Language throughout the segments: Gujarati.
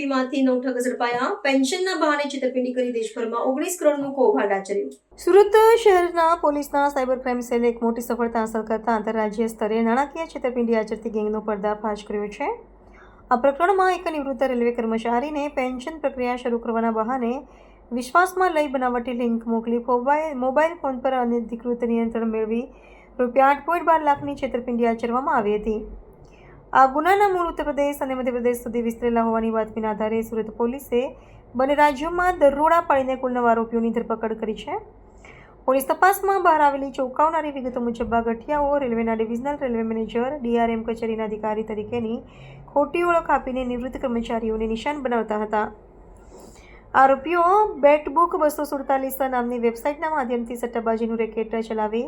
આરોપીમાંથી 9 ઠગ ઝડપાયા. પેન્શનના બહાને છેતરપિંડી કરી દેશભરમાં 19 કરોડનું કૌભાંડ આચર્યું. સુરત શહેરના પોલીસના સાયબર ક્રાઇમ સેલે એક મોટી સફળતા હાંસલ કરતા આંતરરાજ્ય સ્તરે નાણાકીય છેતરપિંડી આચરતી ગેંગનો પર્દાફાશ કર્યો છે. આ પ્રકરણમાં એક નિવૃત્ત રેલવે કર્મચારીને પેન્શન પ્રક્રિયા શરૂ કરવાના બહાને વિશ્વાસમાં લઈ બનાવટી લિંક મોકલી મોબાઈલ ફોન પર અનધિકૃત નિયંત્રણ મેળવી રૂપિયા 8.12 લાખની છેતરપિંડી આચરવામાં આવી હતી. આ ગુનાના મૂળ ઉત્તર પ્રદેશ અને મધ્યપ્રદેશ સુધી વિસ્તરેલા હોવાની બાતમીના આધારે સુરત પોલીસે બંને રાજ્યોમાં દરોડા પાડીને કુલ 9 આરોપીઓની ધરપકડ કરી છે. પોલીસ તપાસમાં બહાર આવેલી ચોંકાવનારી વિગતો મુજબ આ ગઠિયાઓ રેલવેના ડિવિઝનલ રેલવે મેનેજર DRM કચેરીના અધિકારી તરીકેની ખોટી ઓળખ આપીને નિવૃત્ત કર્મચારીઓને નિશાન બનાવતા હતા. આરોપીઓ બેટબુક 247 નામની વેબસાઇટના માધ્યમથી સટ્ટાબાજીનું રેકેટ ચલાવી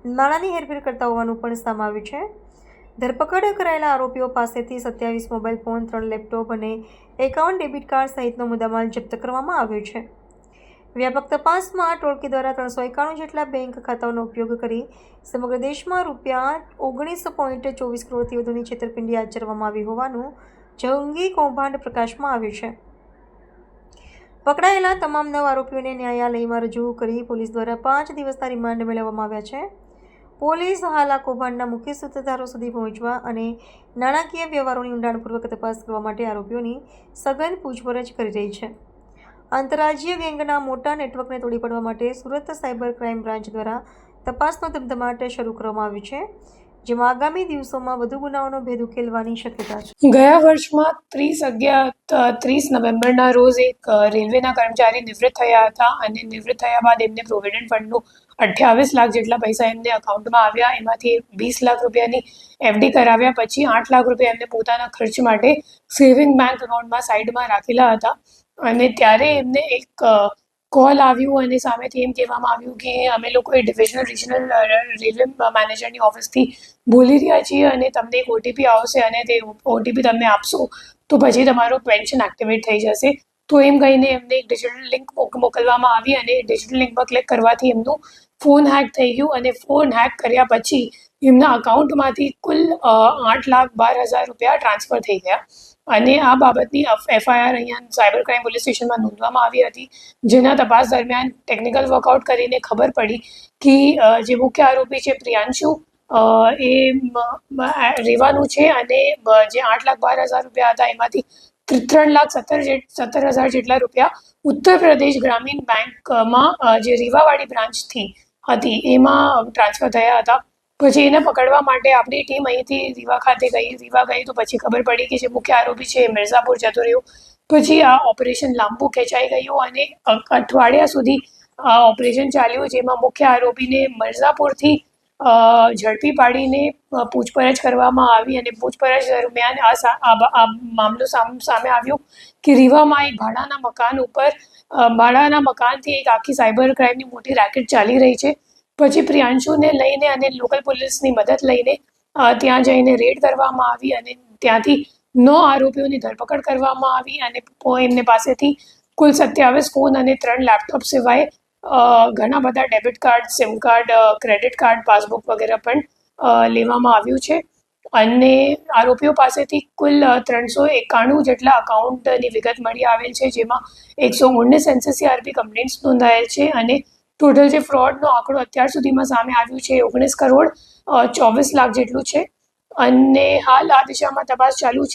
નાણાંની હેરફેર કરતા હોવાનું પણ સામે આવ્યું છે. ધરપકડ કરાયેલા આરોપીઓ પાસેથી 27 મોબાઈલ ફોન, 3 લેપટોપ અને 51 ડેબિટ કાર્ડ સહિતનો મુદ્દામાલ જપ્ત કરવામાં આવ્યો છે. વ્યાપક તપાસમાં ટોળકી દ્વારા 391 જેટલા બેંક ખાતાઓનો ઉપયોગ કરી સમગ્ર દેશમાં રૂપિયા 19.24 કરોડથી વધુની છેતરપિંડી આચરવામાં આવી હોવાનું જંગી કૌભાંડ પ્રકાશમાં આવ્યું છે. પકડાયેલા તમામ 9 આરોપીઓને ન્યાયાલયમાં રજૂ કરી પોલીસ દ્વારા 5 દિવસના રિમાન્ડ મેળવવામાં આવ્યા છે. પોલીસ હાલ આ કૌભાંડના મુખ્ય સૂત્રધારો સુધી પહોંચવા અને નાણાકીય વ્યવહારોની ઊંડાણપૂર્વક તપાસ કરવા માટે આરોપીઓની સઘન પૂછપરછ કરી રહી છે. આંતરરાજ્ય ગેંગના મોટા નેટવર્કને તોડી પાડવા માટે સુરત સાયબર ક્રાઇમ બ્રાન્ચ દ્વારા તપાસનો ધમધમાટ શરૂ કરવામાં આવ્યો છે, જેમાં આગામી દિવસોમાં વધુ ગુનાઓનો ભેદ ઉકેલવાની શક્યતા છે. ગયા વર્ષમાં 30 નવેમ્બરના રોજ એક રેલવેના કર્મચારી નિવૃત્ત થયા હતા અને નિવૃત્ત થયા બાદ એમને પ્રોવિડન્ટ ફંડનું 28 લાખ જેટલા પૈસા એમને અકાઉન્ટમાં આવ્યા. એમાંથી 20 લાખ રૂપિયાની FD કરાવ્યા પછી 8 લાખ રૂપિયા એમને પોતાના ખર્ચ માટે સેવિંગ બેંક એકાઉન્ટમાં સાઈડમાં રાખેલા હતા. અને ત્યારે એમને એક કોલ આવ્યું અને સામેથી એમ કહેવામાં આવ્યું કે અમે લોકો ડિવિઝનલ રિજનલ રેલવે મેનેજરની ઓફિસથી બોલી રહ્યા છીએ અને તમને એક OTP આવશે અને તે OTP તમે આપશો તો પછી તમારો પેન્શન એક્ટિવેટ થઈ જશે. તો એમ કહીને એમને એક ડિજિટલ લિંક મોકલવામાં આવી અને ડિજિટલ લિંક પર ક્લિક કરવાથી એમનું ફોન હેક થઈ ગયું અને ફોન હેક કર્યા પછી એમના અકાઉન્ટમાંથી કુલ 8,12,000 રૂપિયા ટ્રાન્સફર થઈ ગયા. અને આ બાબતની FIR અહીંયા સાયબર ક્રાઇમ પોલીસ સ્ટેશનમાં નોંધવામાં આવી હતી, જેના તપાસ દરમિયાન ટેકનિકલ વર્કઆઉટ કરીને ખબર પડી કે જે મુખ્ય આરોપી છે પ્રિયાંશુ એ રેવાનું છે અને જે 8,12,000 રૂપિયા હતા એમાંથી 3,17,000 જેટલા રૂપિયા ઉત્તર પ્રદેશ ગ્રામીણ બેંકમાં જે રીવાવાડી બ્રાન્ચથી હતી એમાં ટ્રાન્સફર થયા હતા. પછી એને પકડવા માટે આપણી ટીમ અહીંથી રીવા ખાતે રીવા ગઈ તો પછી ખબર પડી કે જે મુખ્ય આરોપી છે એ મિર્ઝાપુર જતો રહ્યો. પછી આ ઓપરેશન લાંબુ ખેંચાઈ ગયું અને અઠવાડિયા સુધી આ ઓપરેશન ચાલ્યું, જેમાં મુખ્ય આરોપીને મિર્ઝાપુરથી ઝડપી પાડીને પૂછપરછ કરવામાં આવી અને પૂછપરછ દરમિયાન આ મામલો સામે આવ્યો કે રીવામાં એક ભાડાના મકાનથી એક આખી સાયબર ક્રાઇમની મોટી રેકેટ ચાલી રહી છે. પછી પ્રિયાંશુને લઈને અને લોકલ પોલીસની મદદ લઈને ત્યાં જઈને રેડ કરવામાં આવી અને ત્યાંથી 9 આરોપીઓની ધરપકડ કરવામાં આવી અને એમને પાસેથી કુલ 27 ફોન અને 3 લેપટોપ સિવાય ઘણા બધા debit card, sim card, credit card, passbook વગેરે પણ લેવામાં આવ્યું છે. અને આરોપીઓ પાસેથી કુલ 391 જેટલા અકાઉન્ટની વિગત મળી આવેલ છે, જેમાં 119 NCCRP કમ્પ્લેન્ટ્સ નોંધાયેલ છે અને ટોટલ જે ફ્રોડનો આંકડો અત્યાર સુધીમાં સામે આવ્યું છે 19 કરોડ 24 લાખ જેટલું છે. અને હાલ આ દિશામાં તપાસ ચાલુ છે.